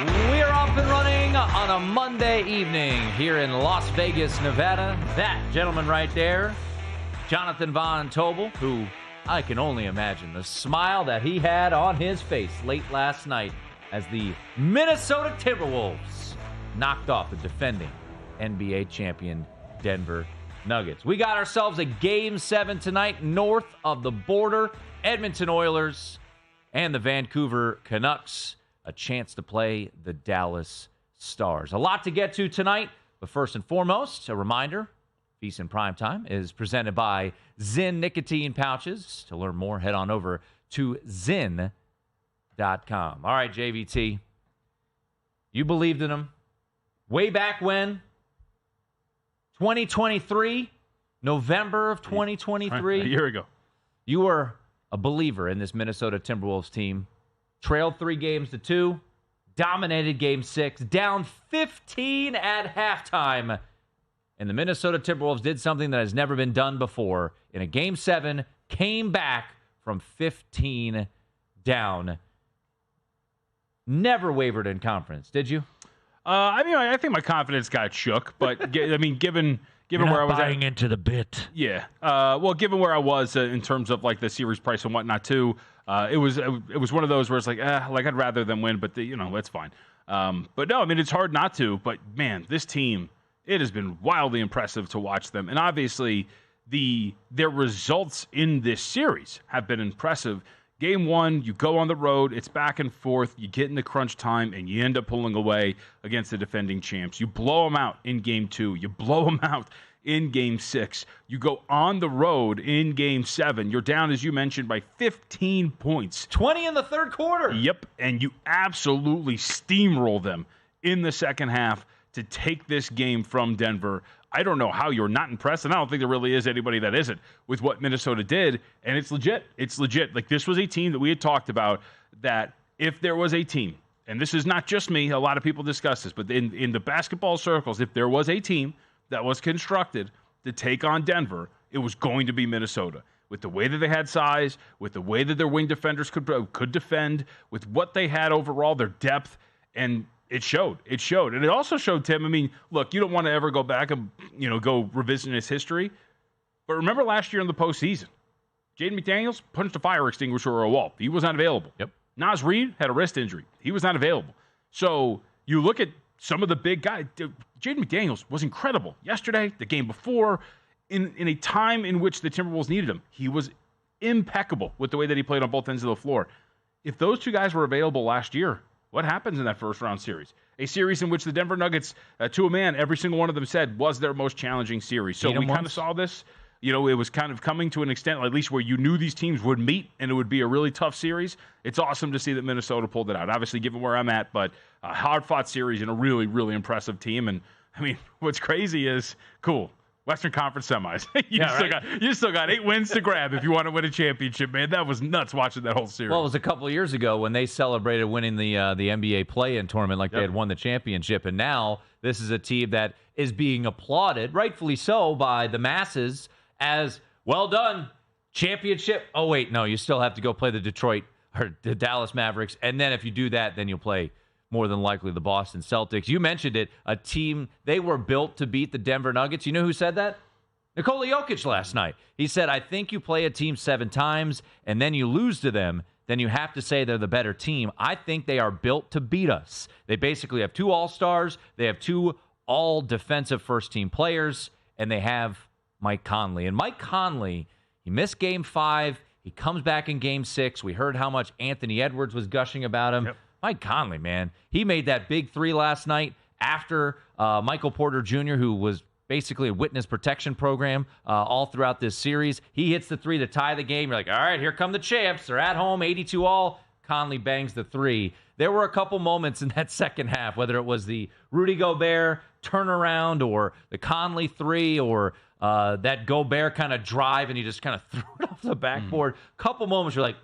We're off and running on a Monday evening here in Las Vegas, Nevada. That gentleman right there, Jonathan Von Tobel, who I can only imagine the smile that he had on his face late last night as the Minnesota Timberwolves knocked off the defending NBA champion Denver Nuggets. We got ourselves a Game 7 tonight north of the border. Edmonton Oilers and the Vancouver Canucks a chance to play the Dallas Stars. A lot to get to tonight, but first and foremost, a reminder, VSiN PrimeTime is presented by ZYN Nicotine Pouches. To learn more, head on over to ZYN.com. All right, JVT, you believed in him way back when? 2023, November of 2023. A year ago. You were a believer in this Minnesota Timberwolves team. Trailed 3-2, dominated Game 6, down 15 at halftime. And the Minnesota Timberwolves did something that has never been done before. In a Game 7, came back from 15 down. Never wavered in confidence, did you? I think my confidence got shook, but given You're where I was buying into the bit. Yeah. Given where I was in terms of like the series price and whatnot too, it was one of those where it's like I'd rather them win, but that's fine. But no, it's hard not to. But man, this team, it has been wildly impressive to watch them, and obviously their results in this series have been impressive. Game 1, you go on the road, it's back and forth, you get into crunch time, and you end up pulling away against the defending champs. You blow them out in Game 2. You blow them out in Game 6. You go on the road in Game 7. You're down, as you mentioned, by 15 points. 20 in the third quarter. Yep, and you absolutely steamroll them in the second half to take this game from Denver. I don't know how you're not impressed, and I don't think there really is anybody that isn't with what Minnesota did, and it's legit. It's legit. Like, this was a team that we had talked about that if there was a team, and this is not just me, a lot of people discuss this, but in the basketball circles, if there was a team that was constructed to take on Denver, it was going to be Minnesota. With the way that they had size, with the way that their wing defenders could defend, with what they had overall, their depth, and it showed. It showed. And it also showed, Tim, look, you don't want to ever go back and, go revisionist history. But remember last year in the postseason, Jaden McDaniels punched a fire extinguisher or a wall. He was not available. Yep. Naz Reid had a wrist injury. He was not available. So you look at some of the big guys. Jaden McDaniels was incredible yesterday, the game before, in a time in which the Timberwolves needed him. He was impeccable with the way that he played on both ends of the floor. If those two guys were available last year, what happens in that first-round series? A series in which the Denver Nuggets, to a man, every single one of them said was their most challenging series. So we kind of saw this. It was kind of coming to an extent, at least where you knew these teams would meet, and it would be a really tough series. It's awesome to see that Minnesota pulled it out. Obviously, given where I'm at, but a hard-fought series and a really, really impressive team. And, what's crazy is, cool, Western Conference semis. You still got 8 wins to grab if you want to win a championship, man. That was nuts watching that whole series. Well, it was a couple of years ago when they celebrated winning the NBA play-in tournament like they had won the championship. And now this is a team that is being applauded, rightfully so, by the masses as, well done, championship. Oh, wait, no, you still have to go play the Dallas Mavericks. And then if you do that, then you'll play more than likely the Boston Celtics. You mentioned it, a team, they were built to beat the Denver Nuggets. You know who said that? Nikola Jokic last night. He said, I think you play a team 7 times and then you lose to them, then you have to say they're the better team. I think they are built to beat us. They basically have 2 all-stars, they have 2 all-defensive first-team players, and they have Mike Conley. And Mike Conley, he missed Game 5. He comes back in Game 6. We heard how much Anthony Edwards was gushing about him. Yep. Mike Conley, man, he made that big 3 last night after Michael Porter Jr., who was basically a witness protection program all throughout this series. He hits the 3 to tie the game. You're like, all right, here come the champs. They're at home, 82 all. Conley bangs the 3. There were a couple moments in that second half, whether it was the Rudy Gobert turnaround or the Conley 3 or that Gobert kind of drive and he just kind of threw it off the backboard. Couple moments you're like,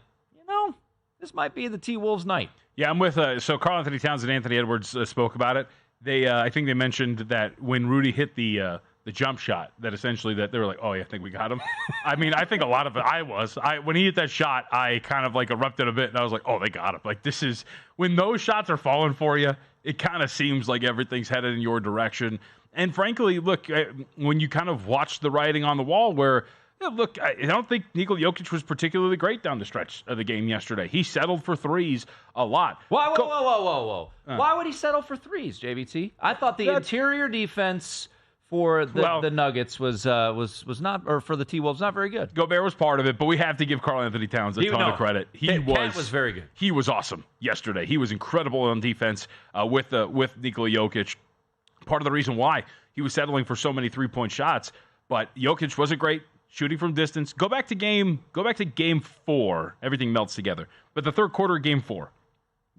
this might be the T-Wolves night. Yeah, I'm with so Karl Anthony Towns and Anthony Edwards spoke about it. They I think they mentioned that when Rudy hit the the jump shot that essentially that they were like, oh, yeah, I think we got him. I mean, I think a lot of it, when he hit that shot, I kind of like erupted a bit, and I was like, oh, they got him. Like, this is, when those shots are falling for you, it kind of seems like everything's headed in your direction. And frankly, look, when you kind of watch the writing on the wall where, look, I don't think Nikola Jokic was particularly great down the stretch of the game yesterday. He settled for threes a lot. Whoa. Why would he settle for threes, JVT? I thought the interior defense for the Nuggets was not, or for the T-Wolves, not very good. Gobert was part of it, but we have to give Karl Anthony Towns a ton of credit. He was very good. He was awesome yesterday. He was incredible on defense with Nikola Jokic. Part of the reason why he was settling for so many three-point shots, but Jokic wasn't great shooting from distance. Go back to game 4. Everything melts together. But the third quarter of game 4,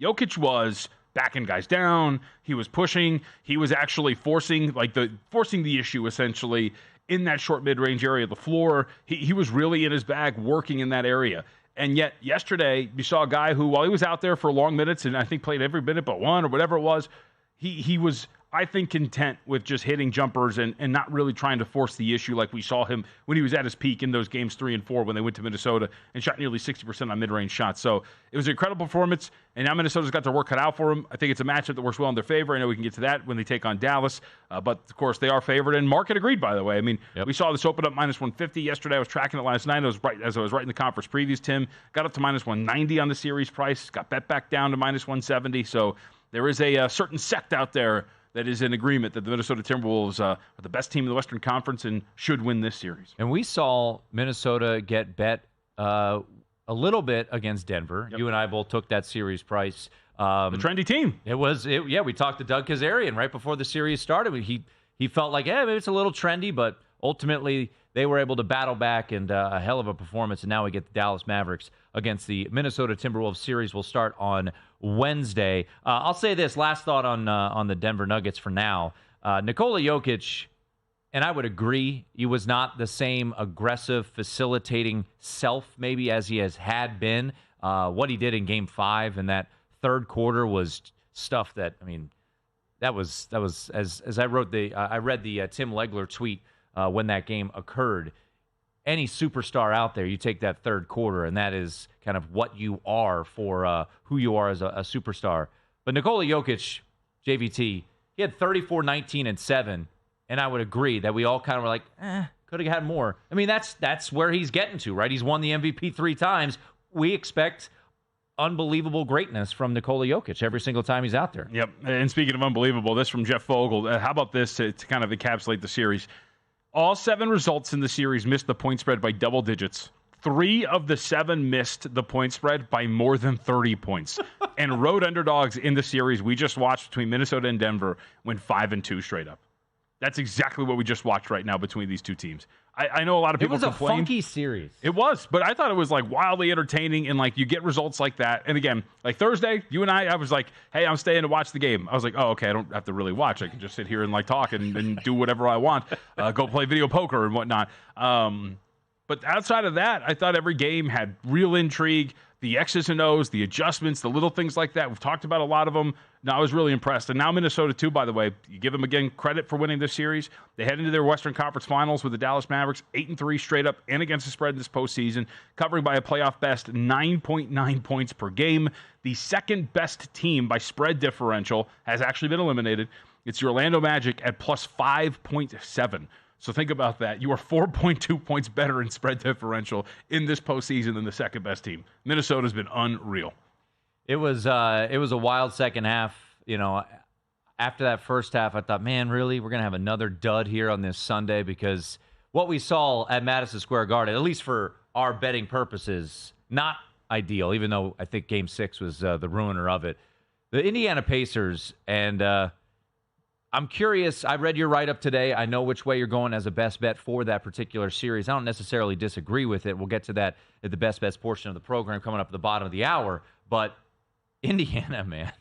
Jokic was backing guys down. He was pushing. He was actually forcing the issue essentially in that short mid-range area of the floor. He was really in his bag working in that area. And yet yesterday you saw a guy who, while he was out there for long minutes and I think played every minute but one or whatever it was, he was, I think, content with just hitting jumpers and not really trying to force the issue like we saw him when he was at his peak in those games 3 and 4 when they went to Minnesota and shot nearly 60% on mid-range shots. So it was an incredible performance, and now Minnesota's got their work cut out for them. I think it's a matchup that works well in their favor. I know we can get to that when they take on Dallas, but of course they are favored, and market agreed, by the way. I mean, We saw this open up minus 150 yesterday. I was tracking it last night. As I was writing the conference previews, Tim, got up to minus 190 on the series price, got bet back down to minus 170. So there is a certain sect out there that is in agreement that the Minnesota Timberwolves are the best team in the Western Conference and should win this series. And we saw Minnesota get bet a little bit against Denver. Yep. You and I both took that series price. The trendy team. We talked to Doug Kazarian right before the series started. He felt like, maybe it's a little trendy, but ultimately they were able to battle back, and a hell of a performance. And now we get the Dallas Mavericks against the Minnesota Timberwolves. Series will start on Wednesday. I'll say this, last thought on the Denver Nuggets for now. Nikola Jokic, and I would agree, he was not the same aggressive, facilitating self maybe as he had been. What he did in Game 5 in that third quarter was stuff that, I mean, that was as I wrote I read the Tim Legler tweet when that game occurred. Any superstar out there, you take that third quarter, and that is kind of what you are for who you are as a superstar. But Nikola Jokic, JVT, he had 34, 19, and 7, and I would agree that we all kind of were like, could have had more. I mean, that's where he's getting to, right? He's won the MVP 3 times. We expect unbelievable greatness from Nikola Jokic every single time he's out there. Yep, and speaking of unbelievable, this from Jeff Vogel. How about this to kind of encapsulate the series? All 7 results in the series missed the point spread by double digits. 3 of the 7 missed the point spread by more than 30 points. And road underdogs in the series we just watched between Minnesota and Denver went 5-2 straight up. That's exactly what we just watched right now between these two teams. I know a lot of people complain. It was a funky series. It was, but I thought it was like wildly entertaining, and like you get results like that. And again, like Thursday, you and I was like, hey, I'm staying to watch the game. I was like, oh, okay, I don't have to really watch. I can just sit here and like talk and do whatever I want, go play video poker and whatnot. But outside of that, I thought every game had real intrigue, the X's and O's, the adjustments, the little things like that. We've talked about a lot of them. No, I was really impressed. And now Minnesota, too, by the way. You give them, again, credit for winning this series. They head into their Western Conference Finals with the Dallas Mavericks, 8-3 straight up and against the spread in this postseason, covering by a playoff best 9.9 points per game. The second best team by spread differential has actually been eliminated. It's your Orlando Magic at plus 5.7. So think about that. You are 4.2 points better in spread differential in this postseason than the second best team. Minnesota's been unreal. It was a wild second half. You know, after that first half, I thought, man, really, we're gonna have another dud here on this Sunday, because what we saw at Madison Square Garden, at least for our betting purposes, not ideal. Even though I think Game 6 was the ruiner of it. The Indiana Pacers, and I'm curious. I read your write-up today. I know which way you're going as a best bet for that particular series. I don't necessarily disagree with it. We'll get to that at the best bets portion of the program coming up at the bottom of the hour. But Indiana, man,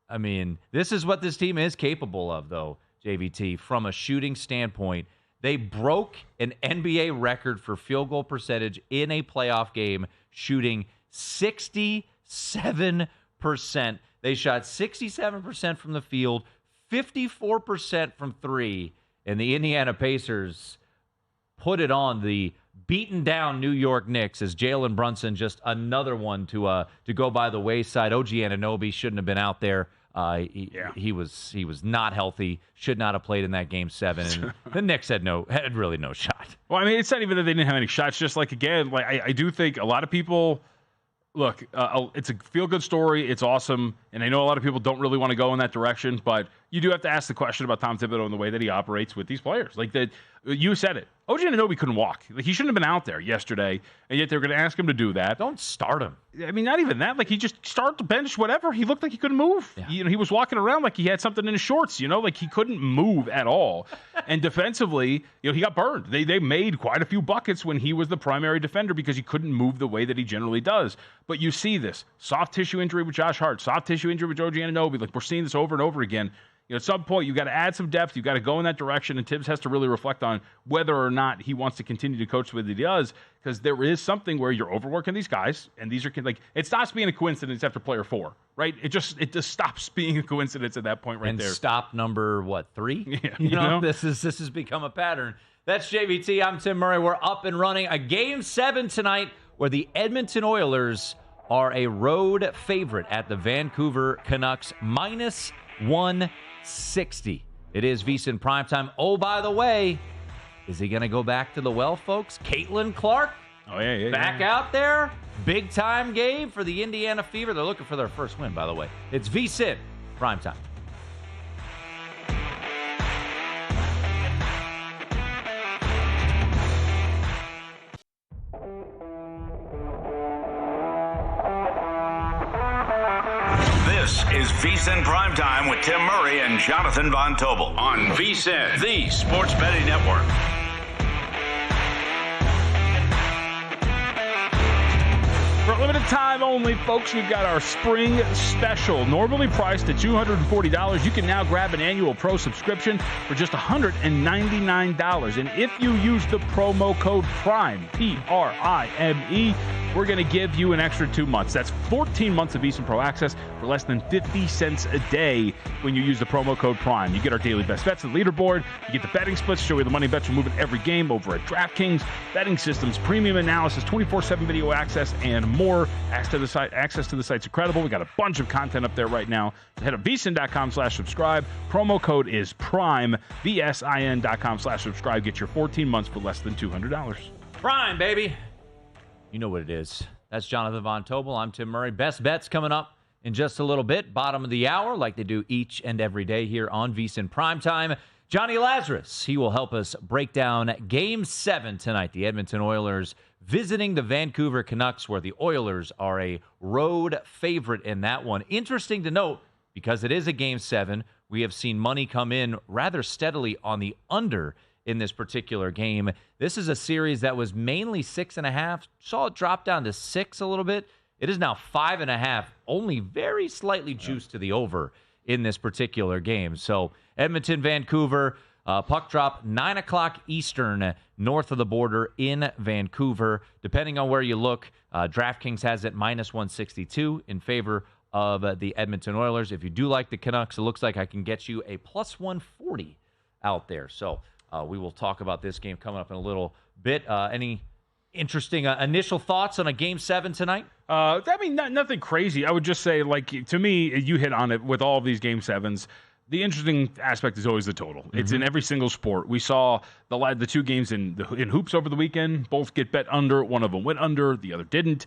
I mean, this is what this team is capable of, though, JVT, from a shooting standpoint. They broke an NBA record for field goal percentage in a playoff game, shooting 67%. They shot 67% from the field, 54% from 3, and the Indiana Pacers put it on the beaten down New York Knicks as Jalen Brunson, just another one to go by the wayside. OG Anunoby shouldn't have been out there. He was not healthy. Should not have played in that game 7. And the Knicks had really no shot. Well, I mean, it's not even that they didn't have any shots. Just like, again, like I do think a lot of people look. It's a feel good story. It's awesome, and I know a lot of people don't really want to go in that direction, but you do have to ask the question about Tom Thibodeau and the way that he operates with these players. Like that, you said it. OG Anunoby couldn't walk. Like he shouldn't have been out there yesterday, and yet they're going to ask him to do that. Don't start him. I mean, not even that. Like he just start the bench, whatever. He looked like he couldn't move. Yeah. He was walking around like he had something in his shorts. Like he couldn't move at all. And defensively, he got burned. They made quite a few buckets when he was the primary defender because he couldn't move the way that he generally does. But you see this soft tissue injury with Josh Hart, soft tissue injury with OG Anunoby. Like we're seeing this over and over again. At some point, you got to add some depth. You got to go in that direction, and Tibbs has to really reflect on whether or not he wants to continue to coach the way that he does, because there is something where you're overworking these guys, and these are like it stops being a coincidence after player 4, right? It just stops being a coincidence at that point right there. And stop number 3? Yeah, this has become a pattern. That's JVT. I'm Tim Murray. We're up and running. A Game 7 tonight where the Edmonton Oilers are a road favorite at the Vancouver Canucks, -160. It is VSiN Primetime. Oh, by the way, is he going to go back to the well, folks? Caitlin Clark? Oh, yeah. Back out there. Big time game for the Indiana Fever. They're looking for their first win, by the way. It's VSiN Primetime. This is VSiN Primetime with Tim Murray and Jonathan Von Tobel on VSiN, the Sports Betting Network. For a limited time only, folks, we've got our spring special. Normally priced at $240, you can now grab an annual pro subscription for just $199. And if you use the promo code PRIME, PRIME, we're going to give you an extra 2 months. That's 14 months of VSiN Pro access for less than 50 cents a day when you use the promo code PRIME. You get our daily best bets and leaderboard. You get the betting splits, show you the money bets we're moving every game over at DraftKings, betting systems, premium analysis, 24/7 video access, and more. Access to the site's incredible. We got a bunch of content up there right now. So head to VSiN.com/subscribe. Promo code is PRIME, VSIN.com/subscribe. Get your 14 months for less than $200. Prime, baby. You know what it is. That's Jonathan Von Tobel. I'm Tim Murray. Best bets coming up in just a little bit. Bottom of the hour, like they do each and every day here on VSiN Primetime. Johnny Lazarus, he will help us break down Game 7 tonight. The Edmonton Oilers visiting the Vancouver Canucks, where the Oilers are a road favorite in that one. Interesting to note, because it is a Game 7, we have seen money come in rather steadily on the under in this particular game. This is a series that was mainly 6.5. Saw it drop down to 6 a little bit. It is now 5.5, only very slightly juiced to the over in this particular game. So Edmonton, Vancouver, puck drop 9 o'clock Eastern, north of the border in Vancouver. Depending on where you look, DraftKings has it -162 in favor of the Edmonton Oilers. If you do like the Canucks, it looks like I can get you a +140 out there. So we will talk about this game coming up in a little bit. Any interesting initial thoughts on a Game 7 tonight? I mean, nothing crazy. I would just say, like, to me, you hit on it with all of these Game 7s. The interesting aspect is always the total. It's in every single sport. We saw the two games in hoops over the weekend. Both get bet under. One of them went under. The other didn't.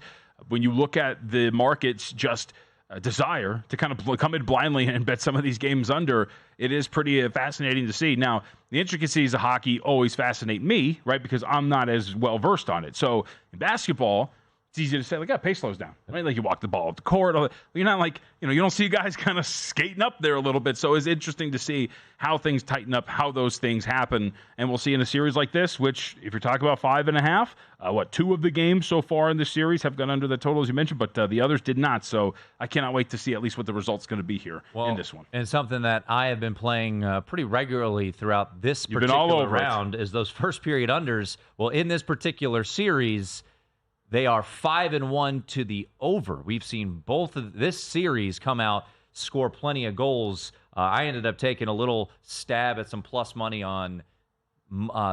When you look at the market's just desire to kind of come in blindly and bet some of these games under, it is pretty fascinating to see. Now, the intricacies of hockey always fascinate me, right, because I'm not as well versed on it. So in basketball, it's easy to say, like, pace slows down, right? Like, you walk the ball up the court. You're not like, you don't see guys kind of skating up there a little bit. So it's interesting to see how things tighten up, how those things happen. And we'll see in a series like this, which, if you're talking about 5.5, 2 of the games so far in this series have gone under the total, as you mentioned, but the others did not. So I cannot wait to see at least what the result's going to be here in this one. And something that I have been playing pretty regularly throughout this particular round is those first period unders. Well, in this particular series, they are 5-1 to the over. We've seen both of this series come out, score plenty of goals I ended up taking a little stab at some plus money on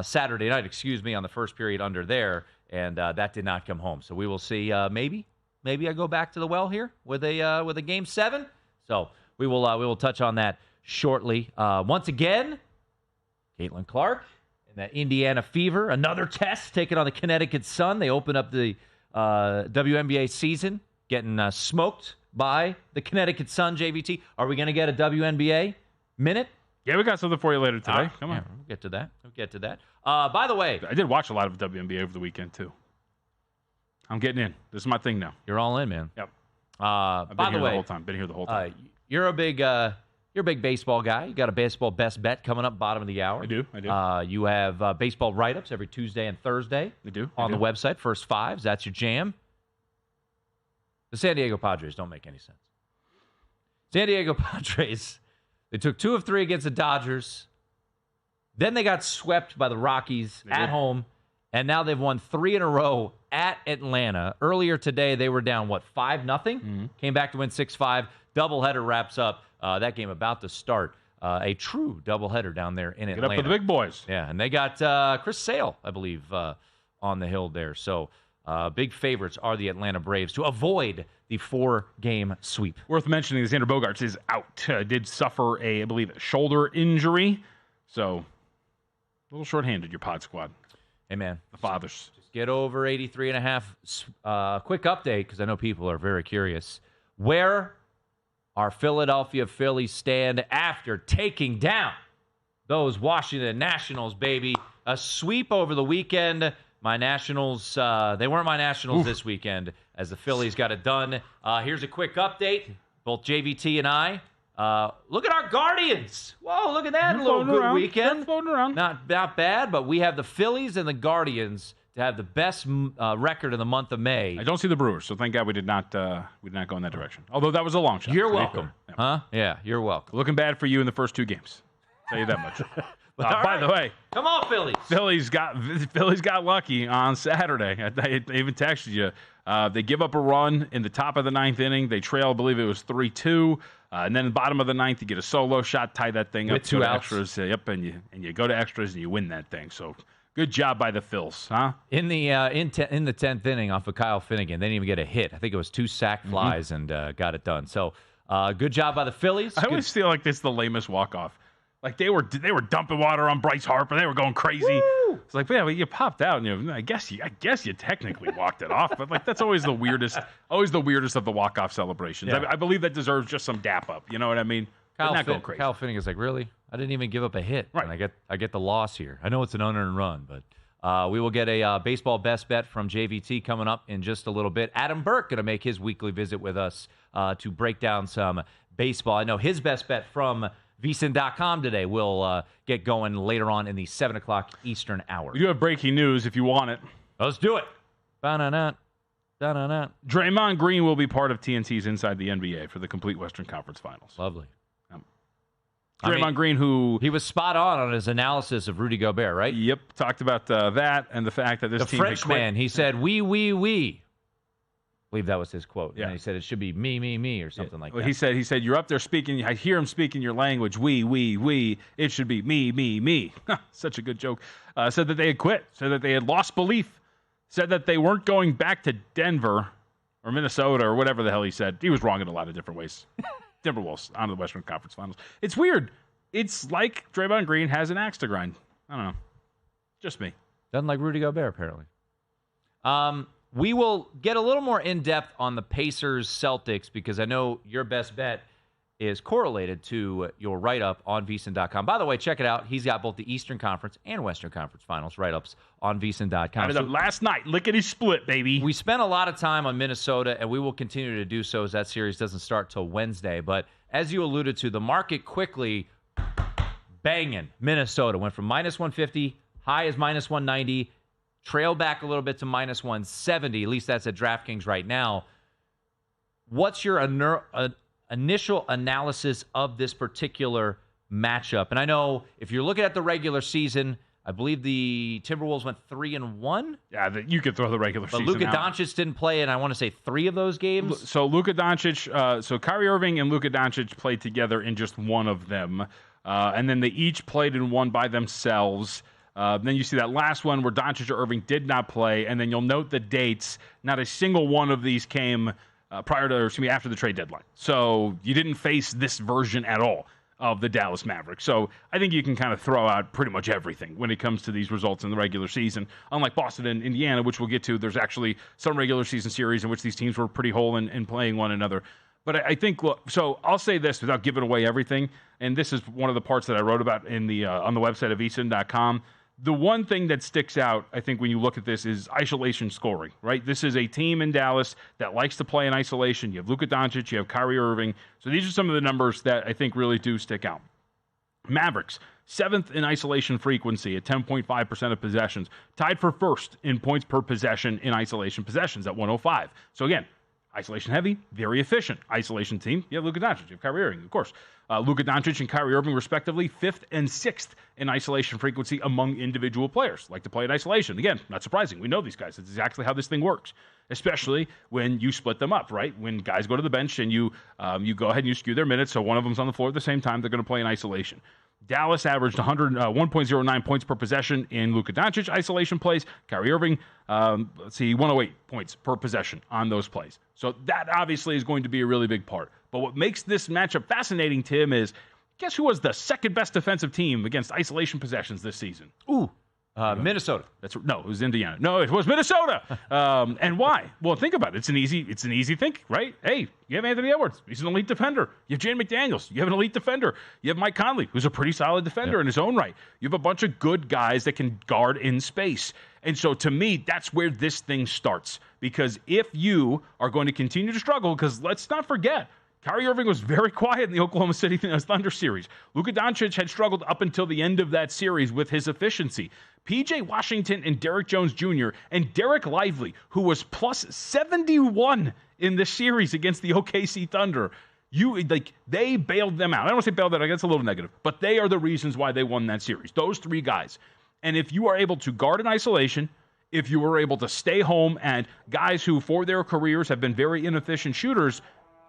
Saturday night, on the first period under there, and that did not come home. So we will see. Maybe I go back to the well here with a Game 7. So we will touch on that shortly. Once again, Caitlin Clark and that Indiana Fever, another test taken on the Connecticut Sun. They open up the WNBA season, getting smoked by the Connecticut Sun. JVT, are we going to get a WNBA minute? Yeah, we got something for you later today. Come on. Yeah, we'll get to that. By the way, I did watch a lot of WNBA over the weekend, too. I'm getting in. This is my thing now. You're all in, man. Yep. By the way, been here the whole time. You're a big baseball guy. You got a baseball best bet coming up bottom of the hour. I do. You have baseball write-ups every Tuesday and Thursday. On the website, First Fives. That's your jam. The San Diego Padres don't make any sense. San Diego Padres, they took 2 of 3 against the Dodgers. Then they got swept by the Rockies at home. And now they've won 3 in a row at Atlanta. Earlier today, they were down, 5-0? Mm-hmm. Came back to win 6-5. Doubleheader wraps up that game about to start. A true doubleheader down there in Atlanta. Get up for the big boys. Yeah, and they got Chris Sale, I believe, on the hill there. So big favorites are the Atlanta Braves to avoid the 4-game sweep. Worth mentioning, Xander Bogaerts is out. Did suffer a shoulder injury. So a little shorthanded, your pod squad. Hey, man. The fathers. Just get over 83.5. Quick update, because I know people are very curious. Where our Philadelphia Phillies stand after taking down those Washington Nationals, baby. A sweep over the weekend. My Nationals, they weren't my Nationals this weekend, as the Phillies got it done. Here's a quick update. Both JVT and I. Look at our Guardians. Whoa, look at that. A little good weekend. Not bad, but we have the Phillies and the Guardians to have the best record in the month of May. I don't see the Brewers, so thank God we did not go in that direction. Although that was a long shot. You're welcome. Yeah, you're welcome. Looking bad for you in the first 2 games. Tell you that much. By the way, come on, Phillies. Phillies got lucky on Saturday. I even texted you. They give up a run in the top of the 9th inning. They trail, I believe it was 3-2. And then in the bottom of the 9th, you get a solo shot, tie that thing with up 2 outs. Extras. And you go to extras and you win that thing. So good job by the Phils, huh? In the 10th inning off of Kyle Finnegan, they didn't even get a hit. I think it was 2 sack flies and got it done. So good job by the Phillies. I always feel like this is the lamest walk-off. Like they were dumping water on Bryce Harper. They were going crazy. Woo! It's like, yeah, but you popped out, and I guess you technically walked it off. But like that's always the weirdest of the walk-off celebrations. Yeah. I believe that deserves just some dap up. You know what I mean? Not going crazy. Kyle Finnegan's like, really? I didn't even give up a hit. Right. And I get the loss here. I know it's an unearned run, but we will get a baseball best bet from JVT coming up in just a little bit. Adam Burke going to make his weekly visit with us to break down some baseball. I know his best bet from VSiN.com today will get going later on in the 7 o'clock Eastern hour. We do have breaking news if you want it. Let's do it. Ba-na-na. Draymond Green will be part of TNT's Inside the NBA for the complete Western Conference Finals. Lovely. Draymond Green, who... He was spot on his analysis of Rudy Gobert, right? Yep. Talked about that and the fact that this team... The French man, he said, we. I believe that was his quote. Yeah. And he said it should be me, or something like that. He said, you're up there speaking. I hear him speaking your language. We. It should be me. Such a good joke. Said that they had quit. Said that they had lost belief. Said that they weren't going back to Denver or Minnesota or whatever the hell he said. He was wrong in a lot of different ways. Timberwolves on to the Western Conference Finals. It's weird. It's like Draymond Green has an axe to grind. I don't know. Just me. Doesn't like Rudy Gobert, apparently. We will get a little more in-depth on the Pacers-Celtics because I know your best bet is correlated to your write-up on VSiN.com. By the way, check it out. He's got both the Eastern Conference and Western Conference Finals write-ups on VSiN.com. So last night, lickety-split, baby. We spent a lot of time on Minnesota, and we will continue to do so as that series doesn't start till Wednesday. But as you alluded to, the market quickly banging. Minnesota went from minus 150, high as minus 190, trailed back a little bit to minus 170. At least that's at DraftKings right now. What's your initial analysis of this particular matchup? And I know if you're looking at the regular season, I believe the Timberwolves went 3-1. Yeah, you could throw the regular But season Luka out. Doncic didn't play, and I want to say 3 of those games. So Luka Doncic, so Kyrie Irving and Luka Doncic played together in just one of them. And then they each played in one by themselves. Then you see that last one where Doncic or Irving did not play, and then you'll note the dates. Not a single one of these came after the trade deadline. So you didn't face this version at all of the Dallas Mavericks. So I think you can kind of throw out pretty much everything when it comes to these results in the regular season. Unlike Boston and Indiana, which we'll get to, there's actually some regular season series in which these teams were pretty whole in playing one another. But I think, so I'll say this without giving away everything, and this is one of the parts that I wrote about in the on the website of VSiN.com. The one thing that sticks out, I think, when you look at this is isolation scoring, right? This is a team in Dallas that likes to play in isolation. You have Luka Doncic, you have Kyrie Irving. So these are some of the numbers that I think really do stick out. Mavericks, 7th in isolation frequency at 10.5% of possessions. Tied for 1st in points per possession in isolation possessions at 105. So again, isolation heavy, very efficient. Isolation team, you have Luka Doncic, you have Kyrie Irving, of course. Luka Doncic and Kyrie Irving, respectively, 5th and 6th in isolation frequency among individual players. Like to play in isolation. Again, not surprising. We know these guys. It's exactly how this thing works, especially when you split them up, right? When guys go to the bench and you go ahead and you skew their minutes, so one of them's on the floor at the same time, they're going to play in isolation. Dallas averaged 1.09 points per possession in Luka Doncic isolation plays. Kyrie Irving, 108 points per possession on those plays. So that obviously is going to be a really big part. But what makes this matchup fascinating, Tim, is guess who was the second best defensive team against isolation possessions this season? Minnesota. No, it was Indiana. No, it was Minnesota. And why? Well, think about it. It's an easy think, right? Hey, you have Anthony Edwards. He's an elite defender. You have Jaden McDaniels. You have an elite defender. You have Mike Conley, who's a pretty solid defender in his own right. You have a bunch of good guys that can guard in space. And so to me, that's where this thing starts. Because if you are going to continue to struggle, because let's not forget, Kyrie Irving was very quiet in the Oklahoma City Thunder series. Luka Doncic had struggled up until the end of that series with his efficiency. P.J. Washington and Derrick Jones Jr. and Derek Lively, who was plus 71 in the series against the OKC Thunder, they bailed them out. I don't want to say bailed them out, that's a little negative, but they are the reasons why they won that series. Those 3 guys. And if you are able to guard in isolation, if you are able to stay home, and guys who for their careers have been very inefficient shooters,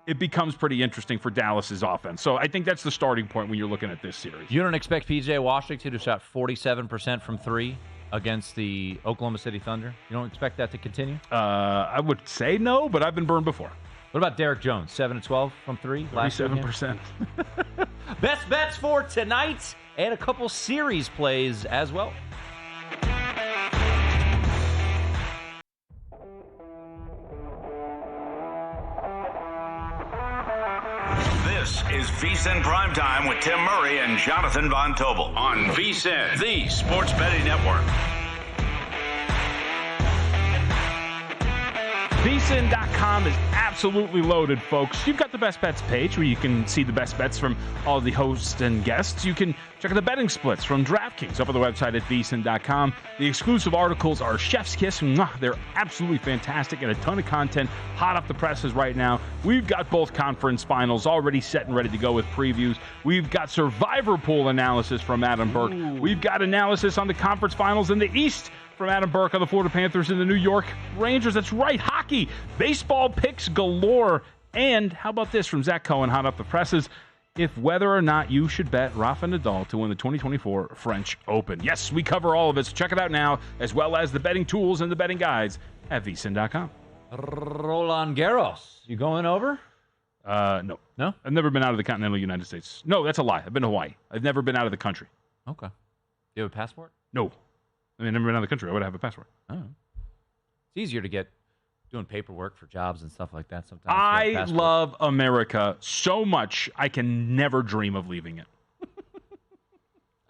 it becomes pretty interesting for Dallas's offense. So I think that's the starting point when you're looking at this series. You don't expect P.J. Washington to shot 47% from 3 against the Oklahoma City Thunder? You don't expect that to continue? I would say no, but I've been burned before. What about Derrick Jones? 7-12 from 3? 37%. Best bets for tonight and a couple series plays as well. This is VSiN Primetime with Tim Murray and Jonathan Von Tobel on VSiN, the Sports Betting Network. VSiN.com is absolutely loaded, folks. You've got the best bets page where you can see the best bets from all the hosts and guests. You can check out the betting splits from DraftKings up on the website at VSiN.com. The exclusive articles are chef's kiss. They're absolutely fantastic and a ton of content hot off the presses right now. We've got both conference finals already set and ready to go with previews. We've got survivor pool analysis from Adam Burke. We've got analysis on the conference finals in the East from Adam Burke on the Florida Panthers and the New York Rangers. That's right, hockey, baseball picks galore. And how about this from Zach Cohen, hot up the presses, if whether or not you should bet Rafa Nadal to win the 2024 French Open. Yes, we cover all of it, so check it out now, as well as the betting tools and the betting guides at VSiN.com. Roland Garros, you going over? No. No? I've never been out of the continental United States. No, that's a lie. I've been to Hawaii. I've never been out of the country. Okay. Do you have a passport? No. I mean, I've never been out of the country. I would have a passport. Oh. It's easier to get doing paperwork for jobs and stuff like that sometimes. I love America so much, I can never dream of leaving it.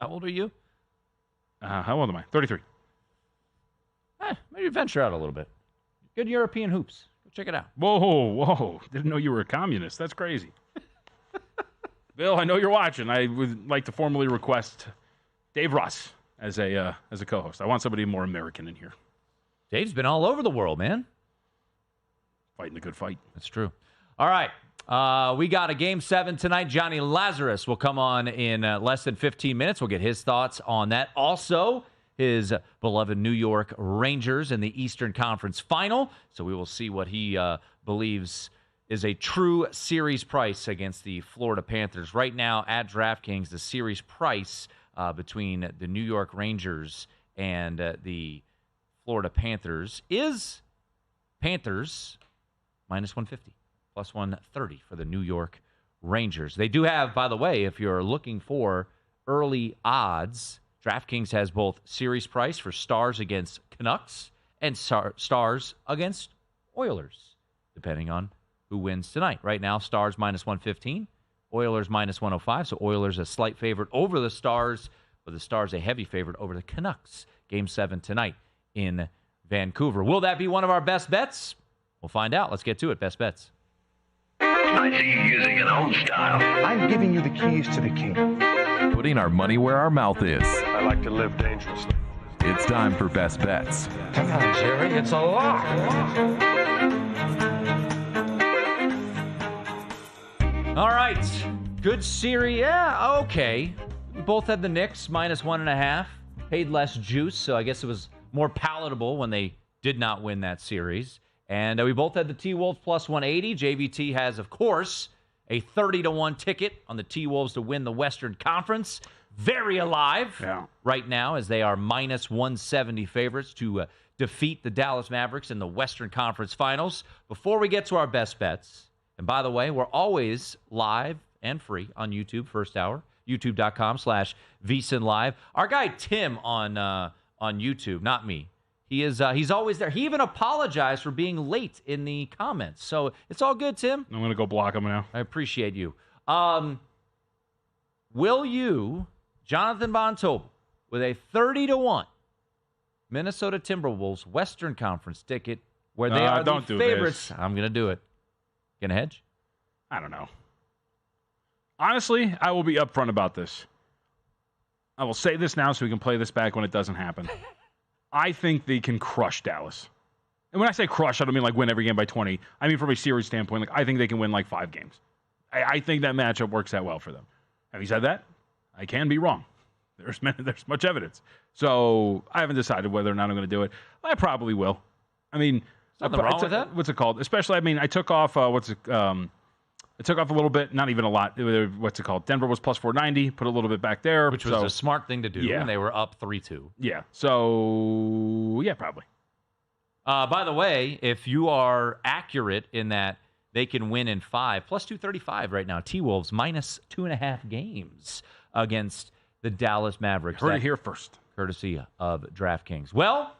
How old are you? How old am I? 33. Maybe venture out a little bit. Good European hoops. Go check it out. Whoa. Didn't know you were a communist. That's crazy. Bill, I know you're watching. I would like to formally request Dave Ross as a co-host. I want somebody more American in here. Dave's been all over the world, man. Fighting a good fight. That's true. All right. We got a Game 7 tonight. Johnny Lazarus will come on in less than 15 minutes. We'll get his thoughts on that. Also, his beloved New York Rangers in the Eastern Conference Final. So we will see what he believes is a true series price against the Florida Panthers. Right now at DraftKings, the series price between the New York Rangers and the Florida Panthers is Panthers minus 150, plus 130 for the New York Rangers. They do have, by the way, if you're looking for early odds, DraftKings has both series price for Stars against Canucks and Stars against Oilers, depending on who wins tonight. Right now, Stars minus 115, Oilers minus 105. So Oilers a slight favorite over the Stars, but the Stars a heavy favorite over the Canucks. Game 7 tonight in Vancouver. Will that be one of our best bets? We'll find out. Let's get to it. Best bets. I see you using an old style. I'm giving you the keys to the kingdom. Putting our money where our mouth is. I like to live dangerously. It's time for Best Bets. Come on, Jerry, it's a lock. All right. Good series. Yeah, okay. We both had the Knicks minus 1.5. Paid less juice, so I guess it was more palatable when they did not win that series. And we both had the T-Wolves plus 180. JVT has, of course, a 30-1 ticket on the T-Wolves to win the Western Conference. Very alive right now as they are minus 170 favorites to defeat the Dallas Mavericks in the Western Conference Finals. Before we get to our best bets, and by the way, we're always live and free on YouTube, first hour, youtube.com/VSiN Live. Our guy Tim on YouTube, not me. He's always there. He even apologized for being late in the comments. So it's all good, Tim. I'm going to go block him now. I appreciate you. Will you, Jonathan Von Tobel, with a 30-1 Minnesota Timberwolves Western Conference ticket where they are the favorites? I'm going to do it. Gonna hedge? I don't know. Honestly, I will be upfront about this. I will say this now so we can play this back when it doesn't happen. I think they can crush Dallas. And when I say crush, I don't mean like win every game by 20. I mean from a series standpoint, like I think they can win like 5 games. I think that matchup works out well for them. Having said that, I can be wrong. There's much evidence. So I haven't decided whether or not I'm going to do it. I probably will. I mean, nothing wrong with that. What's it called? Especially, I mean, I took off, I took off a little bit, not even a lot. What's it called? Denver was plus 490, put a little bit back there. Which was a smart thing to do, and they were up 3-2. Yeah, so, yeah, probably. By the way, if you are accurate in that they can win in 5, plus 235 right now, T-Wolves minus 2.5 games against the Dallas Mavericks. Heard it here first. Courtesy of DraftKings. Well,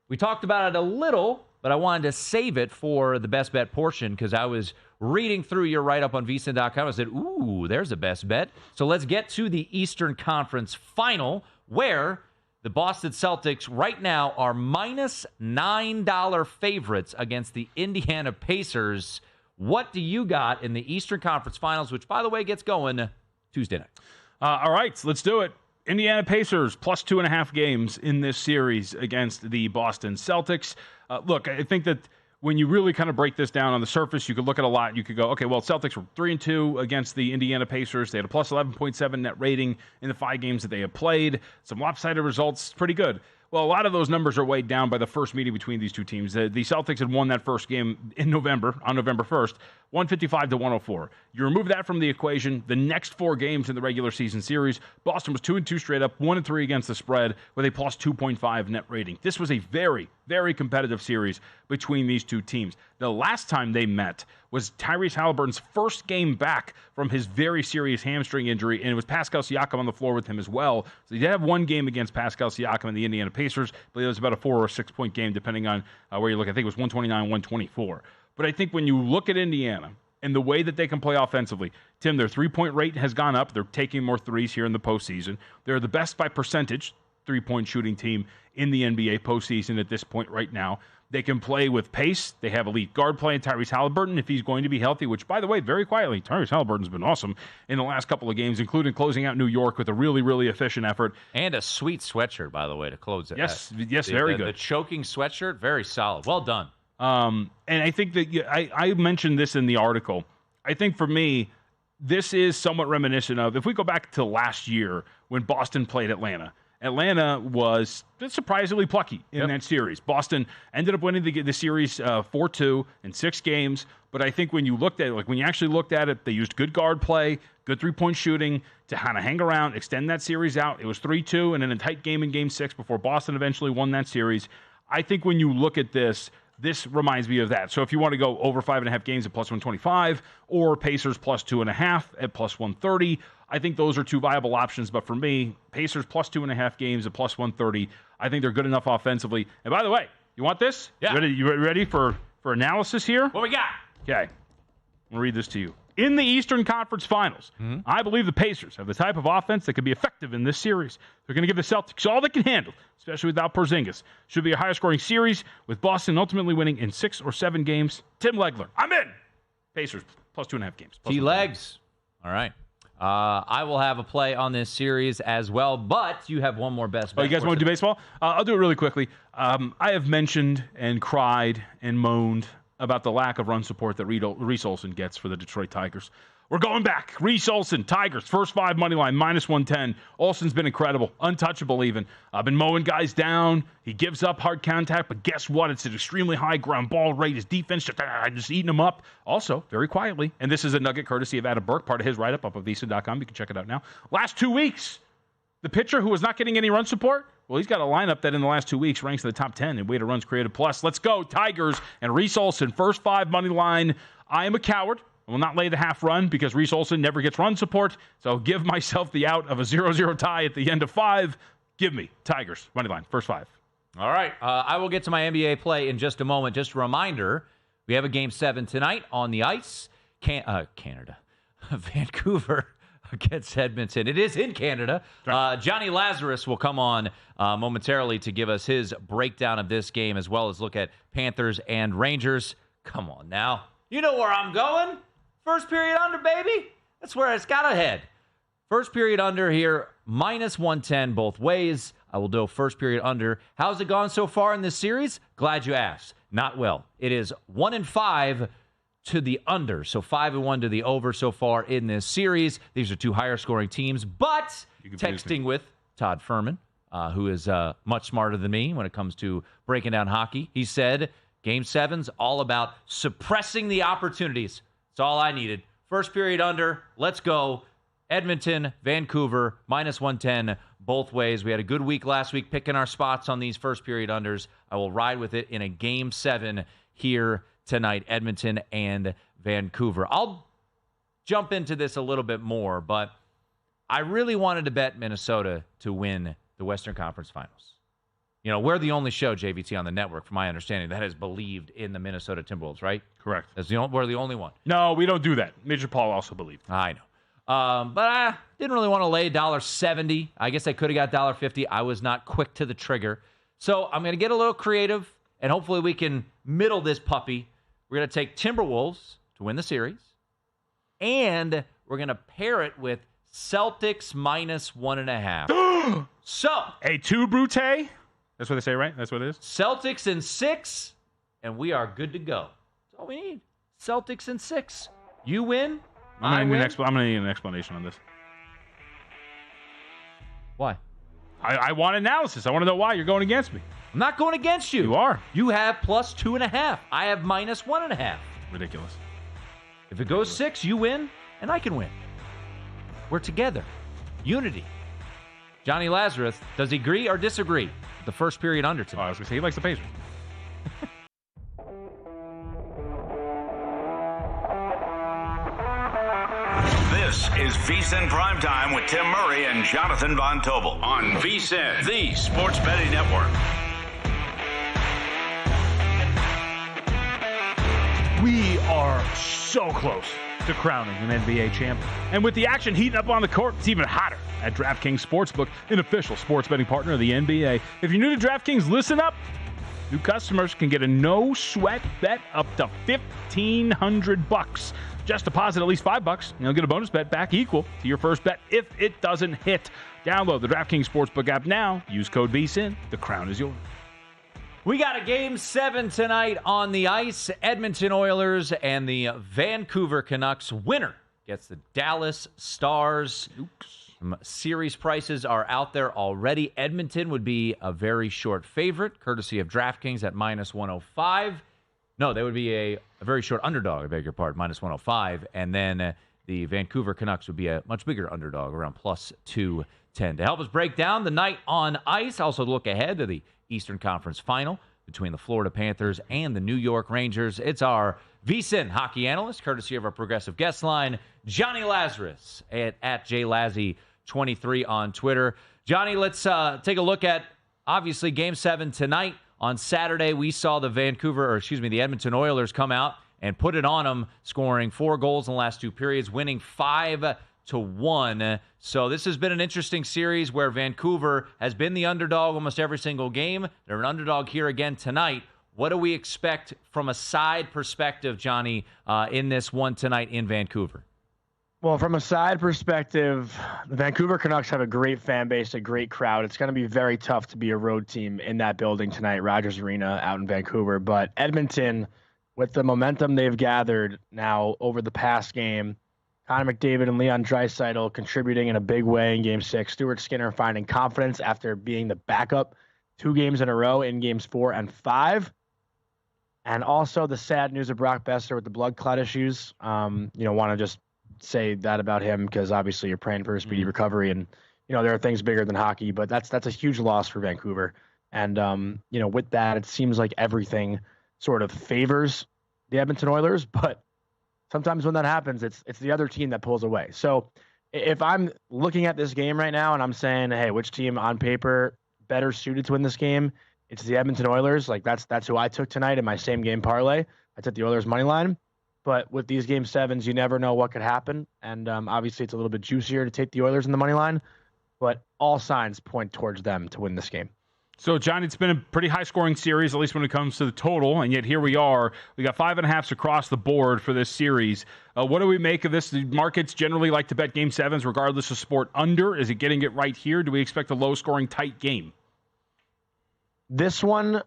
we talked about it a little, but I wanted to save it for the best bet portion because I was reading through your write-up on VSiN.com. I said, ooh, there's a best bet. So let's get to the Eastern Conference Final where the Boston Celtics right now are minus $9 favorites against the Indiana Pacers. What do you got in the Eastern Conference Finals, which, by the way, gets going Tuesday night? All right, let's do it. Indiana Pacers plus 2.5 games in this series against the Boston Celtics. Look, I think that when you really kind of break this down on the surface, you could look at a lot. You could go, okay, well, Celtics were 3-2 against the Indiana Pacers. They had a plus 11.7 net rating in the 5 games that they have played. Some lopsided results, pretty good. Well, a lot of those numbers are weighed down by the first meeting between these two teams. The Celtics had won that first game in November, on November 1st, 155-104. You remove that from the equation, the next 4 games in the regular season series, Boston was 2-2 straight up, 1-3 against the spread with a plus 2.5 net rating. This was a very, very competitive series between these two teams. The last time they met was Tyrese Halliburton's first game back from his very serious hamstring injury, and it was Pascal Siakam on the floor with him as well. So he did have one game against Pascal Siakam and the Indiana Pacers, but it was about a 4 or 6 point game depending on where you look. I think it was 129-124. But I think when you look at Indiana and the way that they can play offensively, Tim, their three-point rate has gone up. They're taking more threes here in the postseason. They're the best by percentage three-point shooting team in the NBA postseason at this point right now. They can play with pace. They have elite guard play in Tyrese Halliburton if he's going to be healthy, which, by the way, very quietly, Tyrese Halliburton's been awesome in the last couple of games, including closing out New York with a really, really efficient effort. And a sweet sweatshirt, by the way, to close it. Yes, very good. The choking sweatshirt, very solid. Well done. And I think that I mentioned this in the article. I think for me, this is somewhat reminiscent of, if we go back to last year when Boston played Atlanta, Atlanta was surprisingly plucky in that series. Boston ended up winning the series 4-2 in 6 games. But I think when you looked at it, when you actually looked at it, they used good guard play, good three-point shooting to kind of hang around, extend that series out. It was 3-2 and then a tight game in Game 6 before Boston eventually won that series. I think when you look at this reminds me of that. So if you want to go over 5.5 games at plus 125 or Pacers plus 2.5 at plus 130, I think those are 2 viable options. But for me, Pacers plus 2.5 games at plus 130, I think they're good enough offensively. And by the way, you want this? Yeah. You ready for analysis here? What we got? Okay. I'm going to read this to you. In the Eastern Conference Finals, I believe the Pacers have the type of offense that could be effective in this series. They're going to give the Celtics all they can handle, especially without Porzingis. Should be a higher-scoring series, with Boston ultimately winning in 6 or 7 games. Tim Legler, I'm in. Pacers plus 2.5 games. T-Legs. All right. I will have a play on this series as well, but you have one more best bet. Oh, you guys want to do baseball? I'll do it really quickly. I have mentioned and cried and moaned about the lack of run support that Reese Olson gets for the Detroit Tigers. We're going back. Reese Olson, Tigers, first 5 money line, minus 110. Olson's been incredible, untouchable even. I've been mowing guys down. He gives up hard contact, but guess what? It's an extremely high ground ball rate. His defense just eating him up. Also, very quietly, and this is a nugget courtesy of Adam Burke, part of his write-up up at VSiN.com. You can check it out now. Last 2 weeks, the pitcher who was not getting any run support, well, he's got a lineup that in the last 2 weeks ranks in the top 10 in weighted runs created plus. Let's go, Tigers and Reese Olson, first 5 money line. I am a coward. I will not lay the half run because Reese Olson never gets run support. So I'll give myself the out of a 0-0 tie at the end of 5. Give me Tigers, money line, first 5. All right. I will get to my NBA play in just a moment. Just a reminder, we have a Game 7 tonight on the ice. Canada. Vancouver against Edmonton. It is in Canada. Johnny Lazarus will come on momentarily to give us his breakdown of this game as well as look at Panthers and Rangers. Come on now. You know where I'm going. First period under, baby. That's where it's got to head. First period under here, minus 110 both ways. I will do first period under. How's it gone so far in this series? Glad you asked. Not well. It is 1-5 to the under. So 5-1 to the over so far in this series. These are 2 higher scoring teams. But texting with Todd Furman, who is much smarter than me when it comes to breaking down hockey, he said Game 7's all about suppressing the opportunities. That's all I needed. First period under. Let's go. Edmonton, Vancouver, minus 110 both ways. We had a good week last week picking our spots on these first period unders. I will ride with it in a Game 7 here tonight, Edmonton and Vancouver. I'll jump into this a little bit more, but I really wanted to bet Minnesota to win the Western Conference Finals. You know, we're the only show, JVT, on the network, from my understanding, that has believed in the Minnesota Timberwolves, right? Correct. We're the only one. No, we don't do that. Major Paul also believed. I know. But I didn't really want to lay $1.70. I guess I could have got $1.50. I was not quick to the trigger. So I'm going to get a little creative, and hopefully we can middle this puppy. We're going to take Timberwolves to win the series, and we're going to pair it with Celtics minus 1.5. So, a 2 Brute. That's what they say, right? That's what it is? Celtics in 6, and we are good to go. That's all we need. Celtics in 6. You win. I'm going to need an explanation on this. Why? I want analysis. I want to know why you're going against me. I'm not going against you. You are. You have plus 2.5. I have minus 1.5. Ridiculous. If it goes 6, you win, and I can win. We're together. Unity. Johnny Lazarus, does he agree or disagree? The first period under tonight. I was going to say, he likes the Pacers. This is VSiN Primetime with Tim Murray and Jonathan Von Tobel on VSiN, the Sports Betting Network. We are so close to crowning an NBA champ. And with the action heating up on the court, it's even hotter at DraftKings Sportsbook, an official sports betting partner of the NBA. If you're new to DraftKings, listen up. New customers can get a no-sweat bet up to $1,500. Just deposit at least $5, and you'll get a bonus bet back equal to your first bet if it doesn't hit. Download the DraftKings Sportsbook app now. Use code VSiN. The crown is yours. We got a Game 7 tonight on the ice. Edmonton Oilers and the Vancouver Canucks. Winner gets the Dallas Stars. Some series prices are out there already. Edmonton would be a very short favorite, courtesy of DraftKings at -105. No, they would be a very short underdog, I beg your pardon, -105. And then the Vancouver Canucks would be a much bigger underdog, around +210. To help us break down the night on ice, also look ahead to the Eastern Conference Final between the Florida Panthers and the New York Rangers, it's our VSiN hockey analyst, courtesy of our progressive guest line, Johnny Lazarus at JLazzy23 on Twitter. Johnny, let's take a look at, obviously, Game 7 tonight. On Saturday, we saw the Edmonton Oilers come out and put it on them, scoring 4 goals in the last 2 periods, winning 5-1. So this has been an interesting series where Vancouver has been the underdog almost every single game. They're an underdog here again tonight. What do we expect from a side perspective, Johnny, in this one tonight in Vancouver? Well, from a side perspective, the Vancouver Canucks have a great fan base, a great crowd. It's going to be very tough to be a road team in that building tonight, Rogers Arena out in Vancouver. But Edmonton, with the momentum they've gathered now over the past game, Connor McDavid and Leon Draisaitl contributing in a big way in Game 6. Stuart Skinner finding confidence after being the backup 2 games in a row in Games 4 and 5. And also the sad news of Brock Besser with the blood clot issues. Want to just say that about him because obviously you're praying for a speedy recovery, and there are things bigger than hockey, but that's a huge loss for Vancouver. And with that, it seems like everything sort of favors the Edmonton Oilers, but sometimes when that happens, it's the other team that pulls away. So if I'm looking at this game right now and I'm saying, hey, which team on paper better suited to win this game, it's the Edmonton Oilers. Like that's who I took tonight in my same game parlay. I took the Oilers money line. But with these Game 7s, you never know what could happen. And obviously it's a little bit juicier to take the Oilers in the money line. But all signs point towards them to win this game. So, John, it's been a pretty high-scoring series, at least when it comes to the total, and yet here we are. We got 5.5s across the board for this series. What do we make of this? The markets generally like to bet Game 7s regardless of sport under. Is it getting it right here? Do we expect a low-scoring, tight game? This one,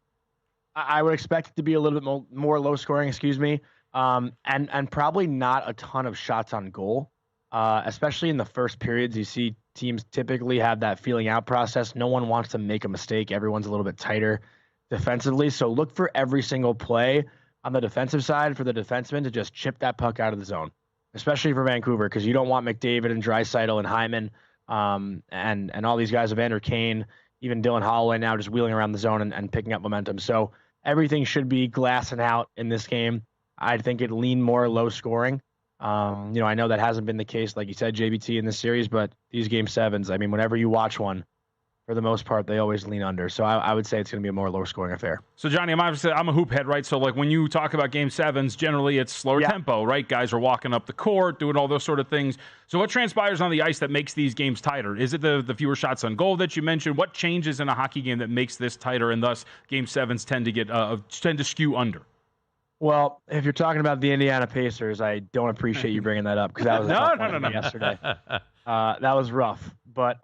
I would expect it to be a little bit more low-scoring, and probably not a ton of shots on goal, especially in the first periods. You see teams typically have that feeling out process. No one wants to make a mistake. Everyone's a little bit tighter defensively. So look for every single play on the defensive side for the defenseman to just chip that puck out of the zone, especially for Vancouver, because you don't want McDavid and Draisaitl and Hyman and all these guys, Evander Kane, even Dylan Holloway now just wheeling around the zone and picking up momentum. So everything should be glassing out in this game. I think it'd lean more low scoring. I know that hasn't been the case, like you said, JBT, in this series, but these Game 7s, I mean, whenever you watch one, for the most part, they always lean under. So I would say it's going to be a more low-scoring affair. So, Johnny, I'm a hoop head, right? So, like, when you talk about Game 7s, generally it's slower tempo, right? Guys are walking up the court, doing all those sort of things. So what transpires on the ice that makes these games tighter? Is it the fewer shots on goal that you mentioned? What changes in a hockey game that makes this tighter, and thus Game 7s tend to skew under? Well, if you're talking about the Indiana Pacers, I don't appreciate you bringing that up because that was no. Yesterday. That was rough. But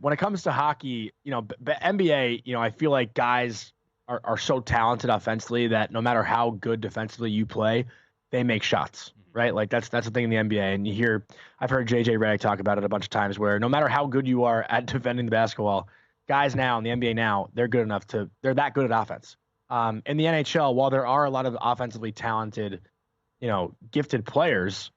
when it comes to hockey, NBA, I feel like guys are so talented offensively that no matter how good defensively you play, they make shots, right? Like that's the thing in the NBA. And I've heard JJ Redick talk about it a bunch of times, where no matter how good you are at defending the basketball, guys now in the NBA now, they're that good at offense. In the NHL, while there are a lot of offensively talented, gifted players,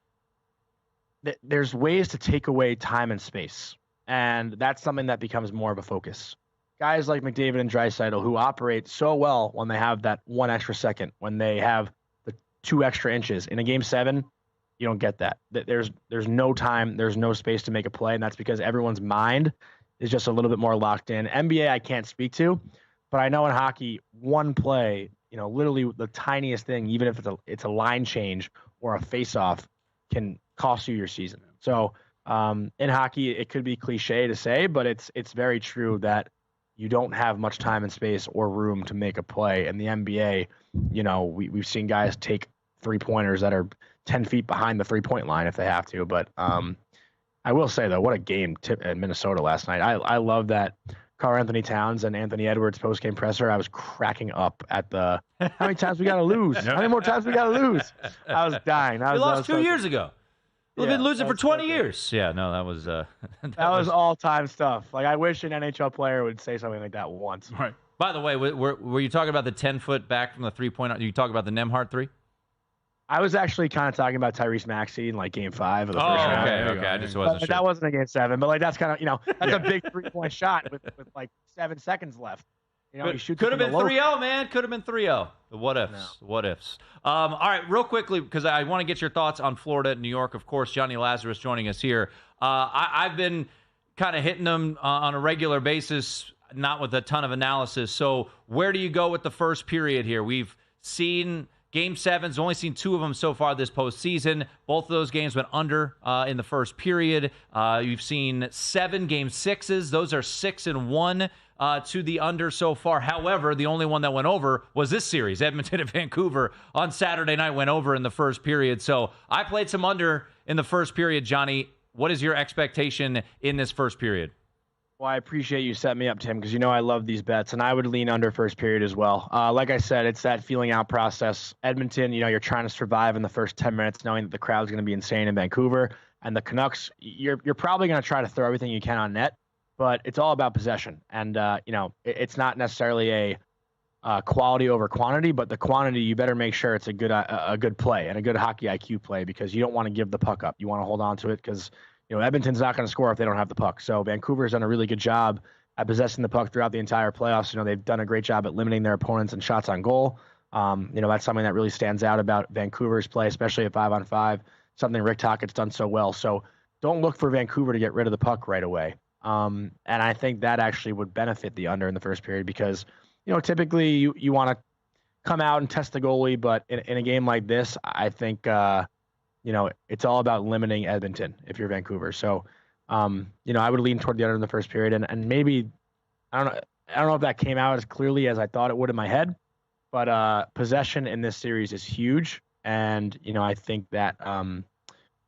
there's ways to take away time and space. And that's something that becomes more of a focus. Guys like McDavid and Draisaitl, who operate so well when they have that 1 extra second, when they have the 2 extra inches. In a Game 7, you don't get that. There's no time, there's no space to make a play, and that's because everyone's mind is just a little bit more locked in. NBA, I can't speak to. But I know in hockey, one play, literally the tiniest thing, even if it's a line change or a face-off, can cost you your season. So in hockey, it could be cliche to say, but it's very true that you don't have much time and space or room to make a play. In the NBA, we've seen guys take 3-pointers that are 10 feet behind the 3-point line if they have to. But I will say, though, what a game in Minnesota last night. I love that. Karl-Anthony Towns and Anthony Edwards post-game presser, I was cracking up at how many times we got to lose? How many more times we got to lose? I was dying. We lost 2 years ago. We've been losing for 20 years. Yeah, no, that was that was all-time stuff. Like, I wish an NHL player would say something like that once. Right. By the way, were you talking about the 10-foot back from the three-point? You talking about the Nemhard three? I was actually kind of talking about Tyrese Maxey in like Game 5 of the first round. Okay. I just wasn't sure. That wasn't a Game 7, but like that's kind of that's a big 3-point shot with like 7 seconds left. He shoots. Could have been 3-0, man. Could have been 3-0. The what ifs. No. What ifs. All right, real quickly, because I want to get your thoughts on Florida and New York. Of course, Johnny Lazarus joining us here. I've been kind of hitting them on a regular basis, not with a ton of analysis. So where do you go with the first period here? We've seen Game 7's, only seen 2 of them so far this postseason. Both of those games went under in the first period. You've seen 7 Game 6s. Those are 6-1 to the under so far. However, the only one that went over was this series. Edmonton and Vancouver on Saturday night went over in the first period. So I played some under in the first period. Johnny, what is your expectation in this first period? Well, I appreciate you setting me up, Tim, because I love these bets, and I would lean under first period as well. Like I said, it's that feeling out process. Edmonton, you're trying to survive in the first 10 minutes, knowing that the crowd's going to be insane in Vancouver. And the Canucks, you're probably going to try to throw everything you can on net, but it's all about possession. And, it's not necessarily a quality over quantity, but the quantity, you better make sure it's a good play and a good hockey IQ play, because you don't want to give the puck up. You want to hold on to it because Edmonton's not going to score if they don't have the puck. So Vancouver's done a really good job at possessing the puck throughout the entire playoffs. They've done a great job at limiting their opponents and shots on goal. That's something that really stands out about Vancouver's play, especially at 5-on-5, something Rick Tockett's done so well. So don't look for Vancouver to get rid of the puck right away. And I think that actually would benefit the under in the first period because, typically you want to come out and test the goalie, but in a game like this, I think, it's all about limiting Edmonton if you're Vancouver. So, I would lean toward the under in the first period, and maybe I don't know if that came out as clearly as I thought it would in my head, but possession in this series is huge, and I think that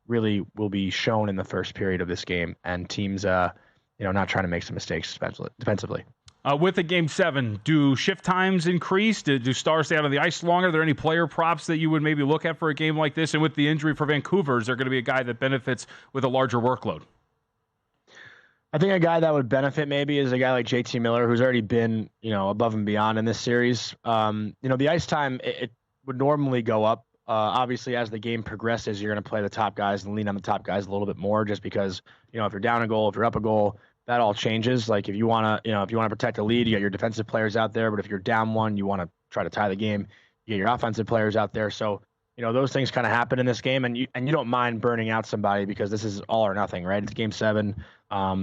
really will be shown in the first period of this game, and teams not trying to make some mistakes defensively. With the Game 7, do shift times increase? Do stars stay out on the ice longer? Are there any player props that you would maybe look at for a game like this? And with the injury for Vancouver, is there going to be a guy that benefits with a larger workload? I think a guy that would benefit maybe is a guy like JT Miller, who's already been, above and beyond in this series. The ice time, it would normally go up. Obviously, as the game progresses, you're going to play the top guys and lean on the top guys a little bit more just because, if you're down a goal, if you're up a goal, that all changes. Like if you want to protect a lead, you got your defensive players out there. But if you're down one, you want to try to tie the game, you get your offensive players out there. So, those things kind of happen in this game, and you don't mind burning out somebody because this is all or nothing, right? It's Game 7.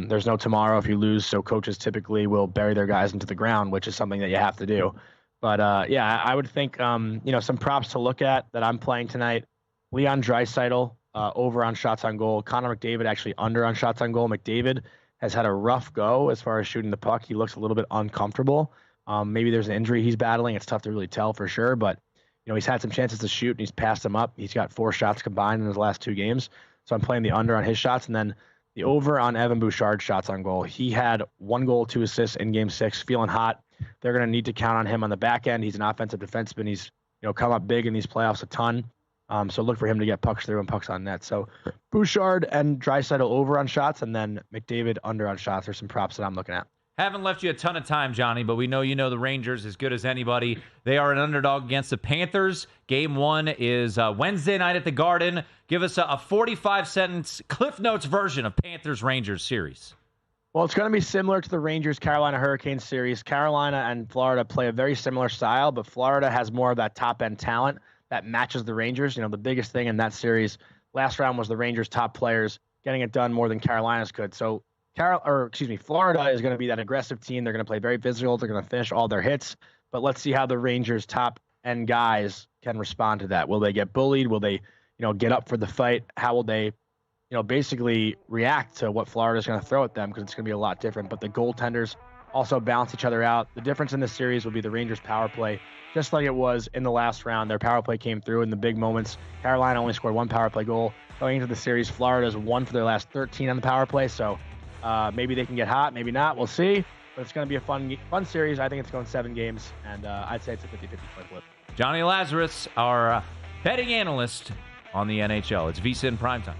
There's no tomorrow if you lose. So coaches typically will bury their guys into the ground, which is something that you have to do. But I would think, some props to look at that I'm playing tonight. Leon Draisaitl over on shots on goal. Connor McDavid actually under on shots on goal. McDavid has had a rough go as far as shooting the puck. He looks a little bit uncomfortable. Maybe there's an injury he's battling. It's tough to really tell for sure, but he's had some chances to shoot and he's passed them up. He's got 4 shots combined in his last 2 games. So I'm playing the under on his shots, and then the over on Evan Bouchard's shots on goal. He had 1 goal, 2 assists in Game 6, feeling hot. They're going to need to count on him on the back end. He's an offensive defenseman. He's come up big in these playoffs a ton. So look for him to get pucks through and pucks on net. So Bouchard and Draisaitl over on shots, and then McDavid under on shots are some props that I'm looking at. Haven't left you a ton of time, Johnny, but we know the Rangers as good as anybody. They are an underdog against the Panthers. Game 1 is Wednesday night at the Garden. Give us a 45-sentence Cliff Notes version of Panthers-Rangers series. Well, it's going to be similar to the Rangers-Carolina Hurricanes series. Carolina and Florida play a very similar style, but Florida has more of that top-end talent that matches the Rangers. The biggest thing in that series last round was the Rangers' top players getting it done more than Carolina's could. So Florida is going to be that aggressive team. They're going to play very physical. They're going to finish all their hits. But let's see how the Rangers' top-end guys can respond to that. Will they get bullied? Will they, get up for the fight? How will they, basically react to what Florida's going to throw at them? Because it's going to be a lot different. But the goaltenders also balance each other out. The difference in this series will be the Rangers' power play. Just like it was in the last round, their power play came through in the big moments. Carolina only scored 1 power play goal. Going into the series, Florida's 1 for their last 13 on the power play. So maybe they can get hot, maybe not. We'll see. But it's going to be a fun series. I think it's going 7 games, and I'd say it's a 50-50 coin flip. Johnny Lazarus, our betting analyst on the NHL. It's VSiN Primetime.